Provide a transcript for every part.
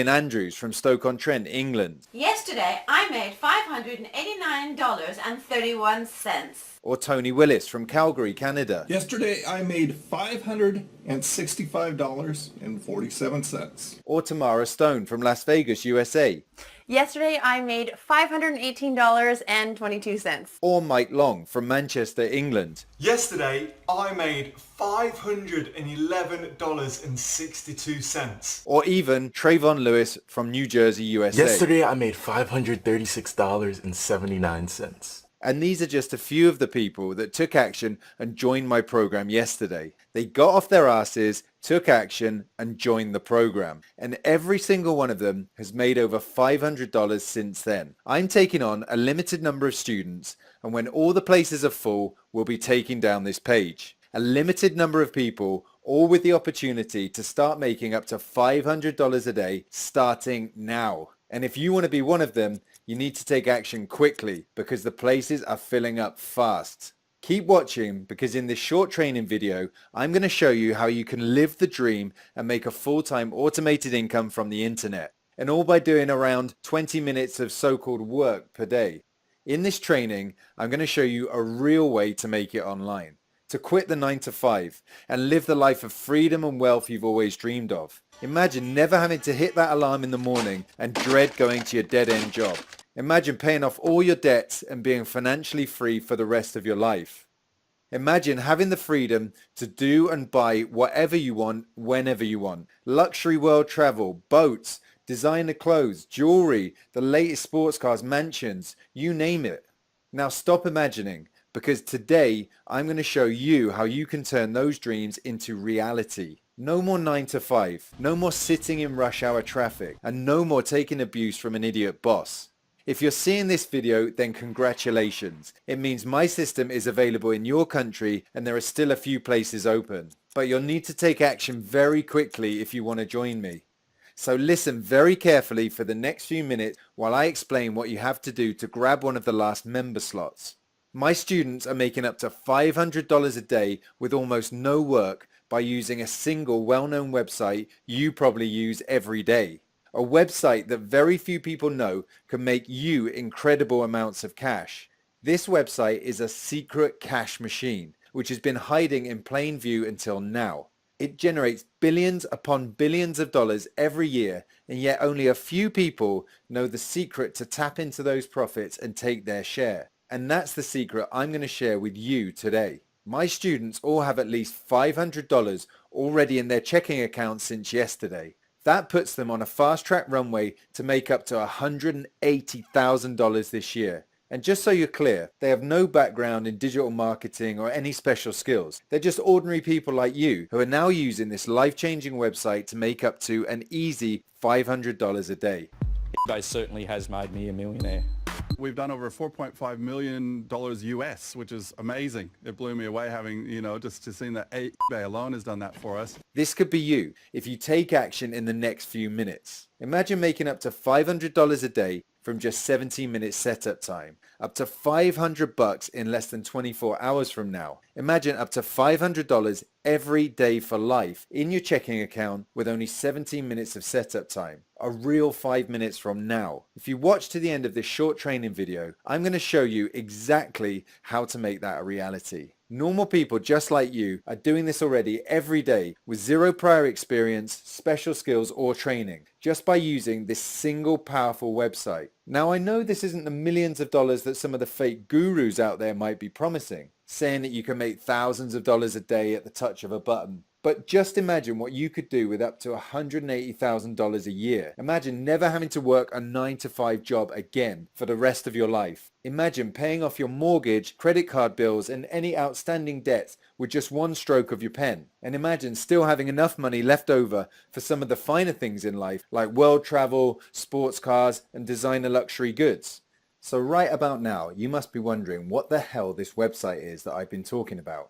Andrews from Stoke-on-Trent, England. Yesterday I made $589.31. Or Tony Willis from Calgary, Canada. Yesterday I made $565.47. Or Tamara Stone from Las Vegas, USA. Yesterday I made $518.22. Or Mike Long from Manchester, England. Yesterday I made $511.62. Or even Trayvon Lewis from New Jersey, USA. Yesterday I made $536.79. And these are just a few of the people that took action and joined my program yesterday. They got off their asses, took action, and joined the program. And every single one of them has made over $500 since then. I'm taking on a limited number of students, and when all the places are full, we'll be taking down this page. A limited number of people, all with the opportunity to start making up to $500 a day starting now. And if you want to be one of them, you need to take action quickly because the places are filling up fast. Keep watching because in this short training video, I'm going to show you how you can live the dream and make a full-time automated income from the internet. And all by doing around 20 minutes of so-called work per day. In this training, I'm going to show you a real way to make it online. To quit the 9 to 5 and live the life of freedom and wealth you've always dreamed of. Imagine never having to hit that alarm in the morning and dread going to your dead-end job. Imagine paying off all your debts and being financially free for the rest of your life. Imagine having the freedom to do and buy whatever you want, whenever you want. Luxury world travel, boats, designer clothes, jewelry, the latest sports cars, mansions, you name it. Now stop imagining, because today I'm going to show you how you can turn those dreams into reality. No more 9 to 5, no more sitting in rush hour traffic, and no more taking abuse from an idiot boss. If you're seeing this video, then congratulations. It means my system is available in your country and there are still a few places open. But you'll need to take action very quickly if you want to join me. So listen very carefully for the next few minutes while I explain what you have to do to grab one of the last member slots. My students are making up to $500 a day with almost no work by using a single well-known website you probably use every day. A website that very few people know can make you incredible amounts of cash. This website is a secret cash machine, which has been hiding in plain view until now. It generates billions upon billions of dollars every year, and yet only a few people know the secret to tap into those profits and take their share. And that's the secret I'm going to share with you today. My students all have at least $500 already in their checking accounts since yesterday. That puts them on a fast-track runway to make up to $180,000 this year. And just so you're clear, they have no background in digital marketing or any special skills. They're just ordinary people like you who are now using this life-changing website to make up to an easy $500 a day. eBay certainly has made me a millionaire. We've done over $4.5 million US, which is amazing. It blew me away having, just to see that eBay alone has done that for us. This could be you if you take action in the next few minutes. Imagine making up to $500 a day from just 17 minutes setup time, up to $500 in less than 24 hours from now. Imagine up to $500 every day for life in your checking account with only 17 minutes of setup time, a real 5 minutes from now. If you watch to the end of this short training video, I'm going to show you exactly how to make that a reality. Normal people just like you are doing this already every day with zero prior experience, special skills or training, just by using this single powerful website. Now I know this isn't the millions of dollars that some of the fake gurus out there might be promising, saying that you can make thousands of dollars a day at the touch of a button. But just imagine what you could do with up to $180,000 a year. Imagine never having to work a 9 to 5 job again for the rest of your life. Imagine paying off your mortgage, credit card bills and any outstanding debts with just one stroke of your pen. And imagine still having enough money left over for some of the finer things in life like world travel, sports cars and designer luxury goods. So right about now, you must be wondering what the hell this website is that I've been talking about.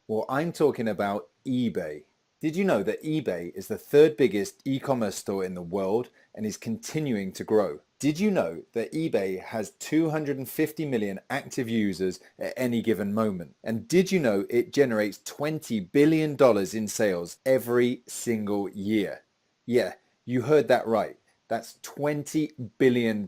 Well, I'm talking about eBay. Did you know that eBay is the third biggest e-commerce store in the world and is continuing to grow? Did you know that eBay has 250 million active users at any given moment? And did you know it generates $20 billion in sales every single year? Yeah, You heard that right. That's $20 billion.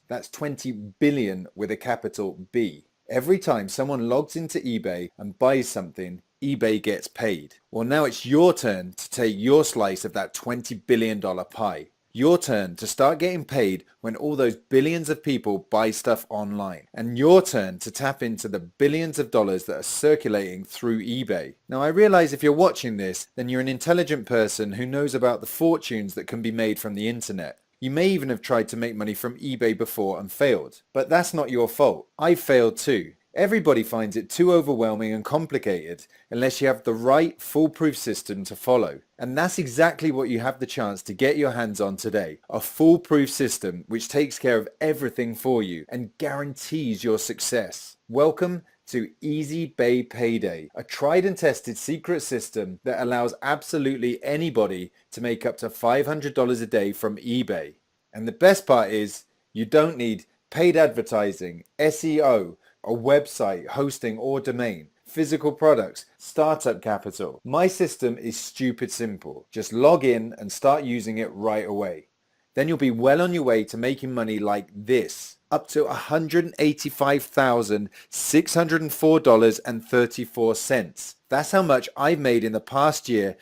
That's 20 billion with a capital B. Every time someone logs into eBay and buys something, eBay gets paid. Well, now it's your turn to take your slice of that $20 billion pie. Your turn to start getting paid when all those billions of people buy stuff online. And your turn to tap into the billions of dollars that are circulating through eBay. Now I realize if you're watching this, then you're an intelligent person who knows about the fortunes that can be made from the internet. You may even have tried to make money from eBay before and failed. But that's not your fault. I failed too. Everybody finds it too overwhelming and complicated unless you have the right foolproof system to follow. And that's exactly what you have the chance to get your hands on today. A foolproof system which takes care of everything for you and guarantees your success. Welcome to Easy Bay Payday, a tried and tested secret system that allows absolutely anybody to make up to $500 a day from eBay. And the best part is you don't need paid advertising, SEO, a website, hosting or domain, physical products, startup capital. My system is stupid simple. Just log in and start using it right away. Then you'll be well on your way to making money like this, up to $185,604.34. That's how much I've made in the past year